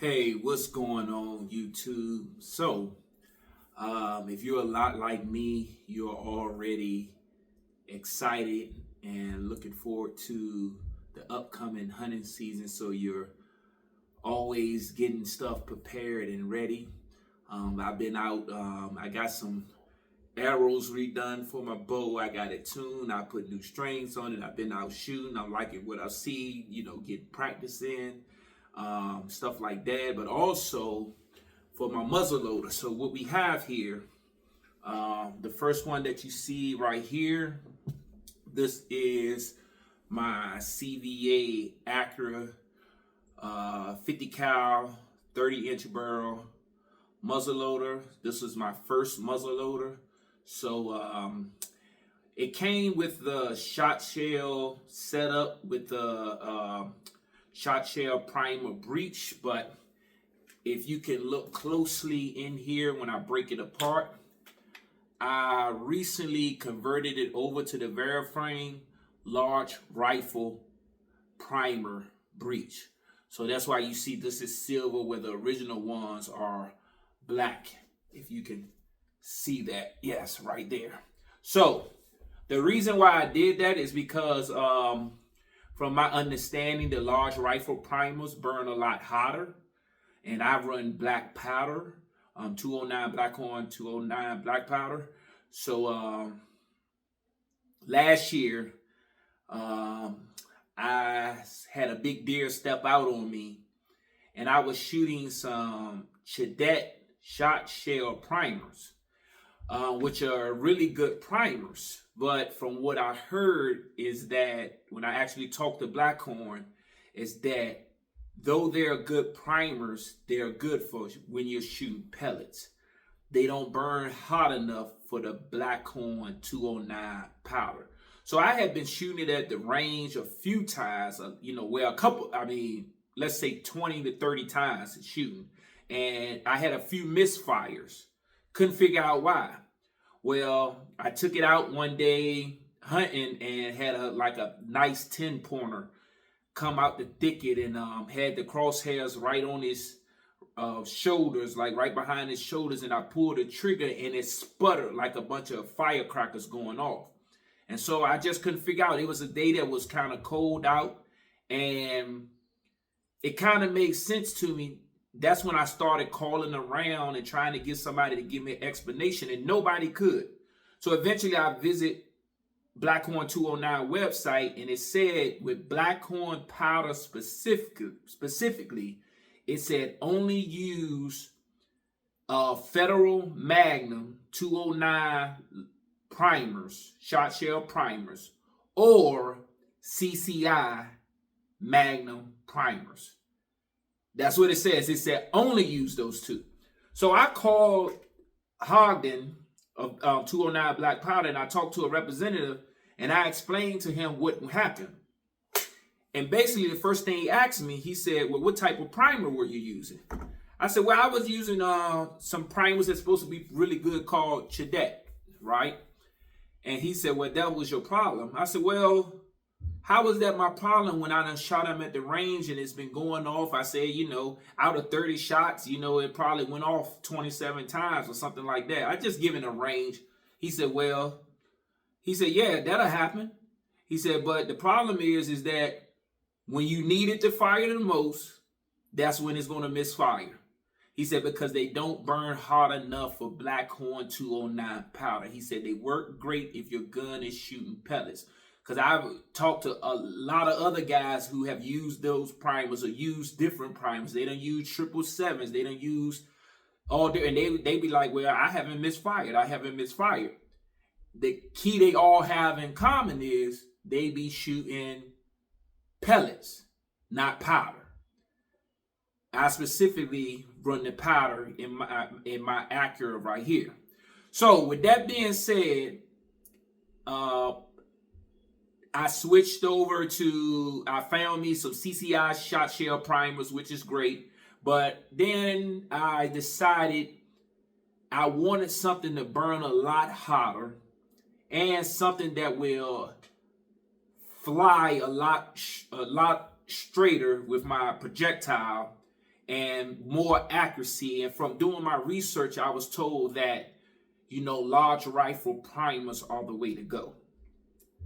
Hey, what's going on, YouTube? If you're a lot like me, you're already excited and looking forward to the upcoming hunting season. So you're always getting stuff prepared and ready. I've been out. I got some arrows redone for my bow. I got it tuned. I put new strings on it. I've been out shooting. I'm liking what I see. Get practice in. Stuff like that, but also for my muzzle loader. So what we have here, the first one that you see right here, this is my CVA Accura 50 cal 30-inch barrel muzzle loader. This is my first muzzle loader. So it came with the shot shell setup with the shot shell primer breech, but if you can look closely in here when I break it apart, I recently converted it over to the Variflame large rifle primer breech. So that's why you see this is silver where the original ones are black. If you can see that, yes, right there. So the reason why I did that is because from my understanding, the large rifle primers burn a lot hotter, and I run black powder, 209 Blackhorn, 209 black powder. So last year, I had a big deer step out on me, and I was shooting some Cadet shot shell primers, which are really good primers. But from what I heard is that when I actually talked to Blackhorn, is that though they're good primers, they're good for when you're shooting pellets. They don't burn hot enough for the Blackhorn 209 powder. So I had been shooting it at the range a few times, let's say 20 to 30 times shooting. And I had a few misfires. Couldn't figure out why. Well, I took it out one day hunting and had a nice 10-pointer come out the thicket and had the crosshairs right on his shoulders, like right behind his shoulders, and I pulled the trigger and it sputtered like a bunch of firecrackers going off. And so I just couldn't figure out. It was a day that was kind of cold out, and it kind of made sense to me. That's when I started calling around and trying to get somebody to give me an explanation, and nobody could. So eventually I visit Blackhorn 209 website, and it said with Blackhorn powder specifically, it said only use Federal Magnum 209 primers, shot shell primers, or CCI Magnum primers. That's what it says. It said only use those two. So I called Hogden of 209 Black Powder, and I talked to a representative, and I explained to him what happened. And basically, the first thing he asked me, he said, well, what type of primer were you using? I said, well, I was using some primers that's supposed to be really good called Cadet, right? And he said, well, that was your problem. I said, well, how was that my problem when I done shot him at the range and it's been going off? I said, out of 30 shots, it probably went off 27 times or something like that. I just given a range. He said, yeah, that'll happen. He said, but the problem is that when you need it to fire the most, that's when it's going to misfire. He said, because they don't burn hard enough for Blackhorn 209 powder. He said, they work great if your gun is shooting pellets. Because I've talked to a lot of other guys who have used those primers or used different primers. They don't use 777s. They don't use all different. And they be like, well, I haven't misfired. The key they all have in common is they be shooting pellets, not powder. I specifically run the powder in my Accura right here. So with that being said, I switched over I found me some CCI shot shell primers, which is great. But then I decided I wanted something to burn a lot hotter and something that will fly a lot straighter with my projectile and more accuracy. And from doing my research, I was told that, large rifle primers are the way to go.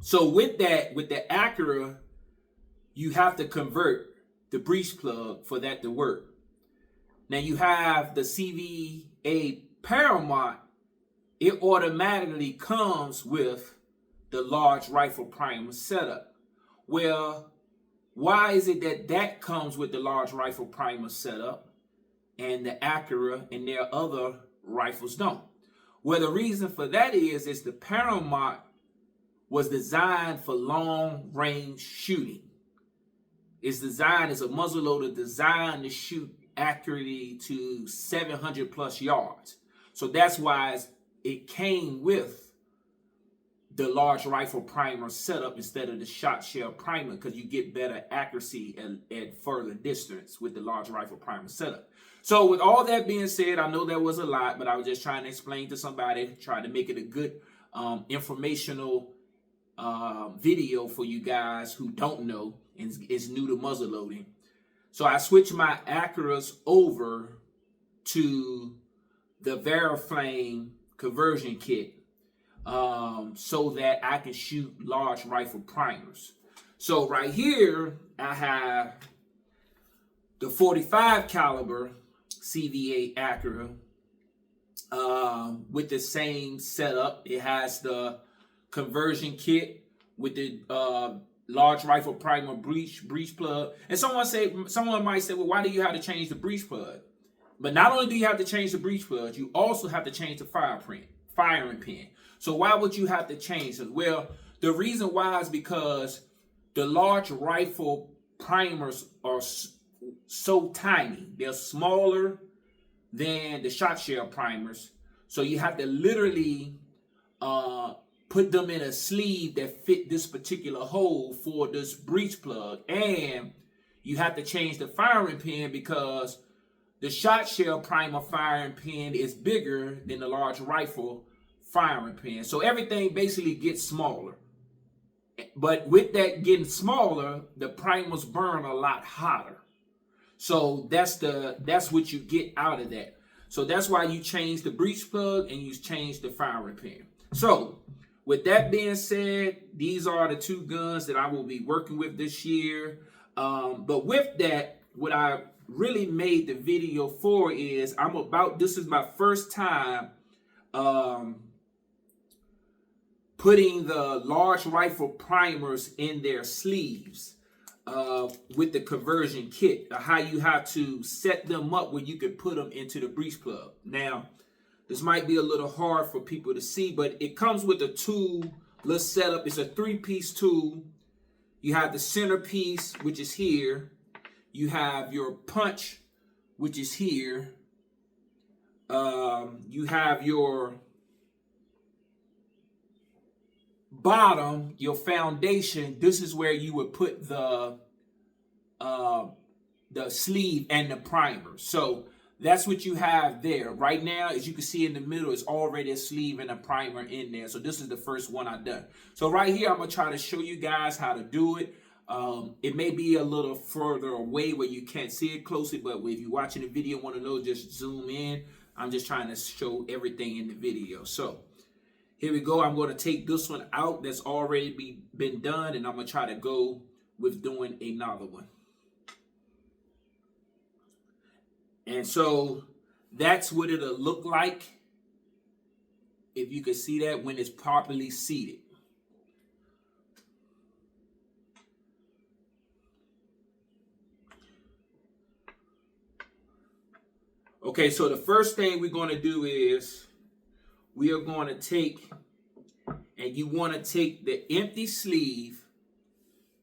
So with that, with the Accura, you have to convert the breech plug for that to work. Now you have the CVA Paramount, it automatically comes with the large rifle primer setup. Well, why is it that comes with the large rifle primer setup and the Accura and their other rifles don't? Well, the reason for that is the Paramount was designed for long range shooting. It's designed as a muzzleloader designed to shoot accurately to 700 plus yards. So that's why it came with the large rifle primer setup instead of the shot shell primer, because you get better accuracy at further distance with the large rifle primer setup. So with all that being said, I know that was a lot, but I was just trying to explain to somebody, trying to make it a good informational video for you guys who don't know and is new to muzzleloading. So I switched my Acuras over to the Variflame conversion kit so that I can shoot large rifle primers. So right here, I have the 45 caliber CVA Accura with the same setup. It has the conversion kit with the large rifle primer breech plug. And someone might say, well, why do you have to change the breech plug? But not only do you have to change the breech plug, you also have to change the firing pin. So why would you have to change it? Well, the reason why is because the large rifle primers are so tiny. They're smaller than the shot shell primers. So you have to literally put them in a sleeve that fit this particular hole for this breech plug. And you have to change the firing pin because the shot shell primer firing pin is bigger than the large rifle firing pin. So everything basically gets smaller. But with that getting smaller, the primers burn a lot hotter. So that's what you get out of that. So that's why you change the breech plug and you change the firing pin. So with that being said, these are the two guns that I will be working with this year. But with that, what I really made the video for is this is my first time putting the large rifle primers in their sleeves with the conversion kit, how you have to set them up where you can put them into the breech plug. Now, this might be a little hard for people to see, but it comes with a tool. Let's set up. It's a 3-piece tool. You have the centerpiece, which is here. You have your punch, which is here. You have your bottom, your foundation. This is where you would put the sleeve and the primer. So that's what you have there. Right now, as you can see in the middle, it's already a sleeve and a primer in there. So this is the first one I've done. So right here, I'm going to try to show you guys how to do it. It may be a little further away where you can't see it closely, but if you're watching the video and want to know, just zoom in. I'm just trying to show everything in the video. So here we go. I'm going to take this one out that's already been done, and I'm going to try to go with doing another one. And so that's what it'll look like, if you can see that, when it's properly seated. Okay, so the first thing we're going to do is we are going to take, and you want to take the empty sleeve.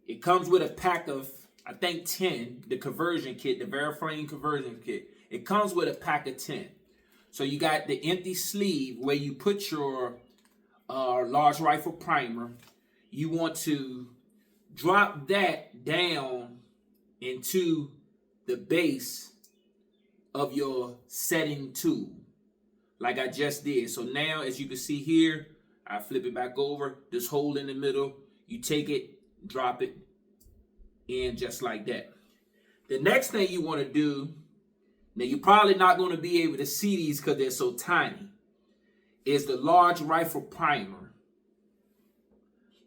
It comes with a pack of, I think, 10, the conversion kit, the Variflame conversion kit. It comes with a pack of 10. So you got the empty sleeve where you put your large rifle primer. You want to drop that down into the base of your setting tool, like I just did. So now, as you can see here, I flip it back over, this hole in the middle, you take it, drop it in just like that. The next thing you want to do Now, you're probably not going to be able to see these because they're so tiny. Is the large rifle primer.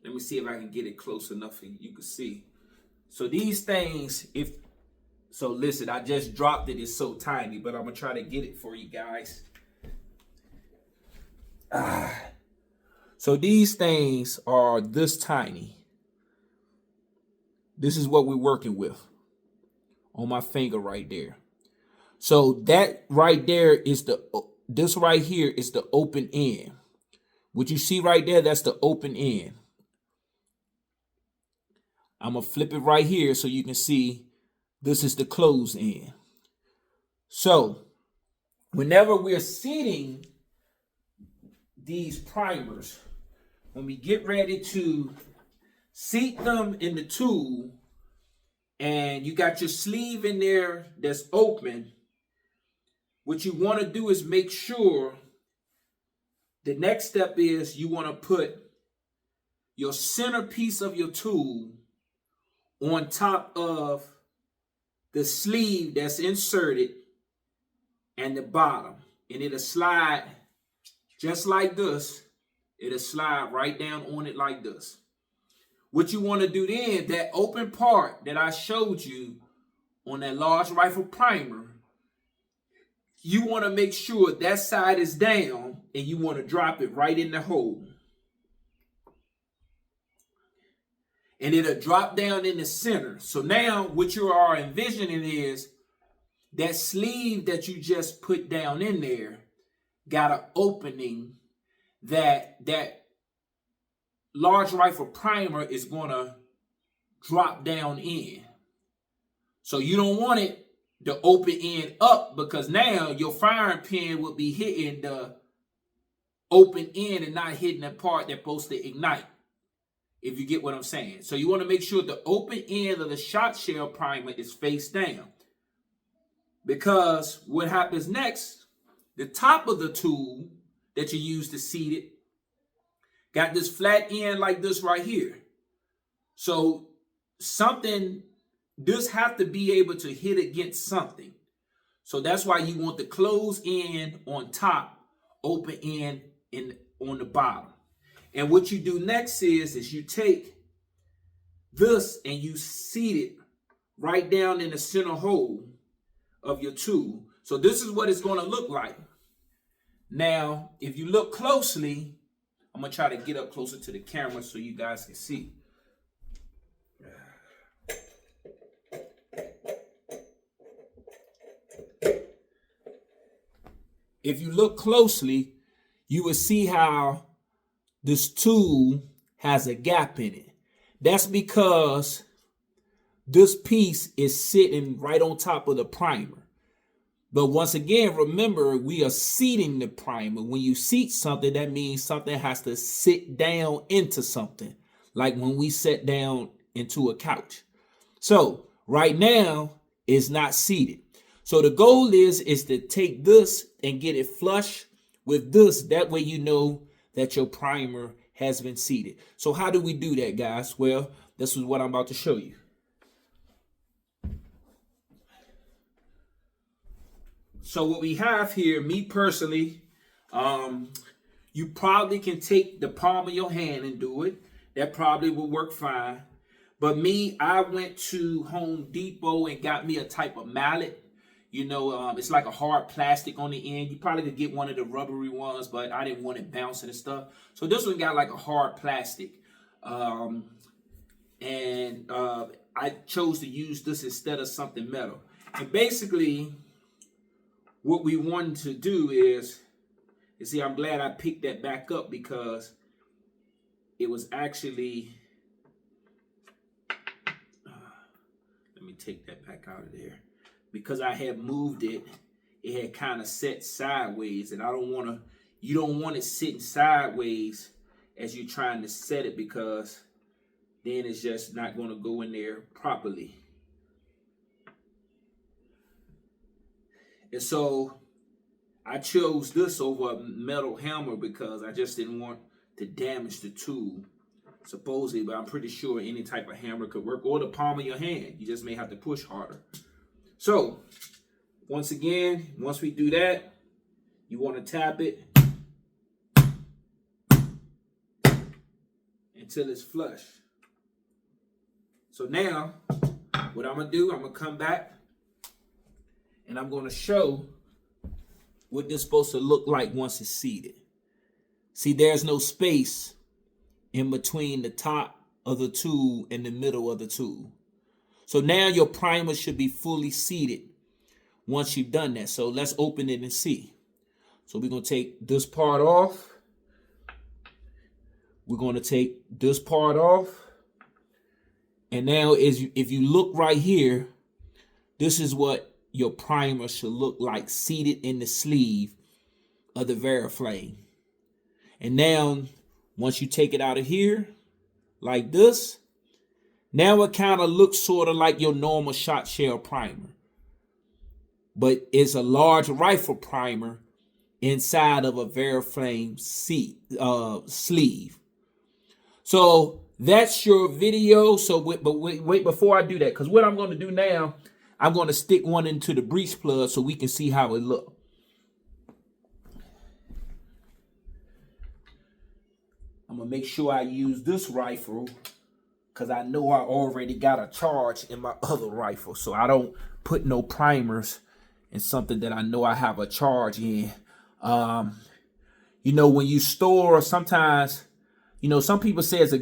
Let me see if I can get it close enough for you can see. So these things, listen, I just dropped it. It's so tiny, but I'm going to try to get it for you guys. So these things are this tiny. This is what we're working with on my finger right there. So that right there is this right here is the open end. What you see right there, that's the open end. I'm going to flip it right here so you can see this is the closed end. So whenever we're seating these primers, when we get ready to seat them in the tool and you got your sleeve in there that's open, what you want to do is make sure the next step is you want to put your centerpiece of your tool on top of the sleeve that's inserted and the bottom. And it'll slide just like this. It'll slide right down on it like this. What you want to do then, that open part that I showed you on that large rifle primer, you want to make sure that side is down and you want to drop it right in the hole. And it'll drop down in the center. So now what you are envisioning is that sleeve that you just put down in there got an opening that large rifle primer is going to drop down in. So you don't want it the open end up, because now your firing pin will be hitting the open end and not hitting the part that's supposed to ignite, if you get what I'm saying. So you want to make sure the open end of the shot shell primer is face down, because what happens next, the top of the tool that you use to seat it got this flat end like this right here. So this have to be able to hit against something. So that's why you want the closed end on top, open end on the bottom. And what you do next is you take this and you seat it right down in the center hole of your tool. So this is what it's going to look like. Now, if you look closely, I'm going to try to get up closer to the camera so you guys can see. If you look closely, you will see how this tool has a gap in it. That's because this piece is sitting right on top of the primer. But once again, remember, we are seating the primer. When you seat something, that means something has to sit down into something, like when we sit down into a couch. So right now, it's not seated. So the goal is to take this and get it flush with this. That way you know that your primer has been seated. So how do we do that, guys? Well, this is what I'm about to show you. So what we have here, me personally, you probably can take the palm of your hand and do it. That probably will work fine. But me, I went to Home Depot and got me a type of mallet. You know, it's like a hard plastic on the end. You probably could get one of the rubbery ones, but I didn't want it bouncing and stuff. So this one got like a hard plastic. I chose to use this instead of something metal. And basically, what we wanted to do is, you see, I'm glad I picked that back up, because it was actually, let me take that back out of there. Because I had moved it, it had kind of set sideways, and you don't want it sitting sideways as you're trying to set it, because then it's just not going to go in there properly. And so I chose this over a metal hammer because I just didn't want to damage the tool, supposedly, but I'm pretty sure any type of hammer could work, or the palm of your hand. You just may have to push harder. So once again, once we do that, you want to tap it until it's flush. So now, what I'm going to do, I'm going to come back and I'm going to show what this is supposed to look like once it's seated. See, there's no space in between the top of the tool and the middle of the tool. So now your primer should be fully seated once you've done that. So let's open it and see. So we're going to take this part off. We're going to take this part off. And now if you look right here, this is what your primer should look like seated in the sleeve of the Variflame. And now, once you take it out of here, like this, now it kind of looks sort of like your normal shot shell primer. But it's a large rifle primer inside of a Variflame sleeve. So that's your video. So wait, before I do that, because what I'm going to do now, I'm going to stick one into the breech plug so we can see how it looks. I'm going to make sure I use this rifle because I know I already got a charge in my other rifle. So I don't put no primers in something that I know I have a charge in. You know, when you store, sometimes, you know, some people say it's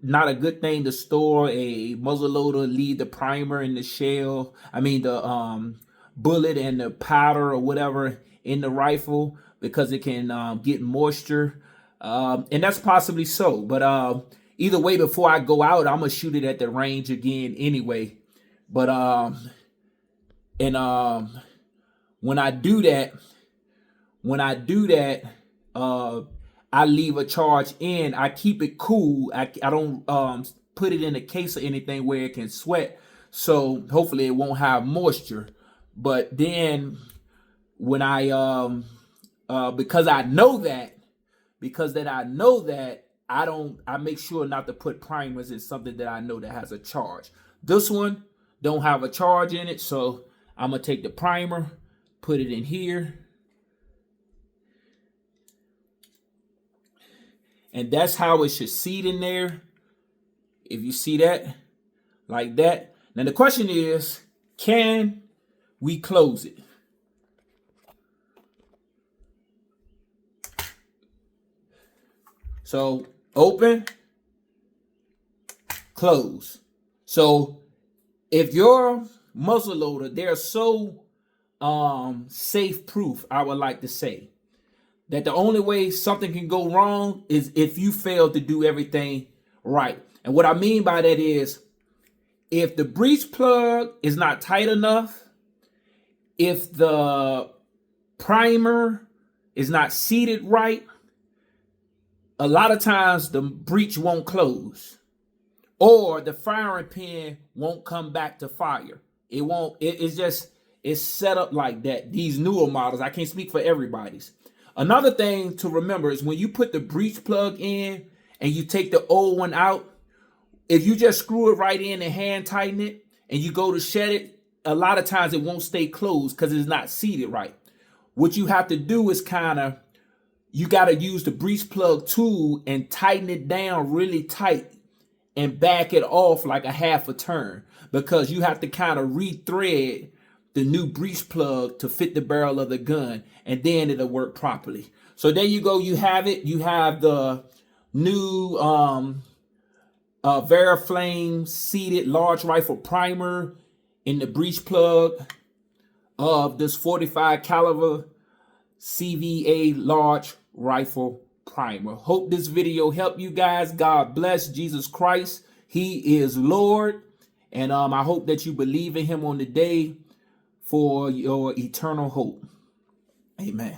not a good thing to store a muzzleloader, leave the primer and the shell, the bullet and the powder or whatever in the rifle because it can get moisture. And that's possibly so. But either way, before I go out, I'm going to shoot it at the range again anyway. But when I do that, I leave a charge in. I keep it cool. I don't put it in a case or anything where it can sweat. So hopefully it won't have moisture. But then when I because I know that I make sure not to put primers in something that I know that has a charge. This one don't have a charge in it, so I'm gonna take the primer, put it in here. And that's how it should seat in there. If you see that, like that. Now the question is, can we close it? So open, close. So if your muzzleloader, they're so safe proof, I would like to say, that the only way something can go wrong is if you fail to do everything right. And what I mean by that is, if the breech plug is not tight enough, if the primer is not seated right, a lot of times the breech won't close, or the firing pin won't come back to fire. It won't. It's set up like that. These newer models, I can't speak for everybody's. Another thing to remember is when you put the breech plug in and you take the old one out, if you just screw it right in and hand tighten it and you go to shed it, a lot of times it won't stay closed because it's not seated right. What you have to do is you got to use the breech plug tool and tighten it down really tight and back it off like a half a turn, because you have to kind of rethread the new breech plug to fit the barrel of the gun, and then it'll work properly. So there you go. You have it. You have the new Variflame seated large rifle primer in the breech plug of this 45 caliber CVA large rifle primer. Hope this video helped you guys. God bless Jesus Christ. He is Lord. And I hope that you believe in him on the day for your eternal hope. Amen.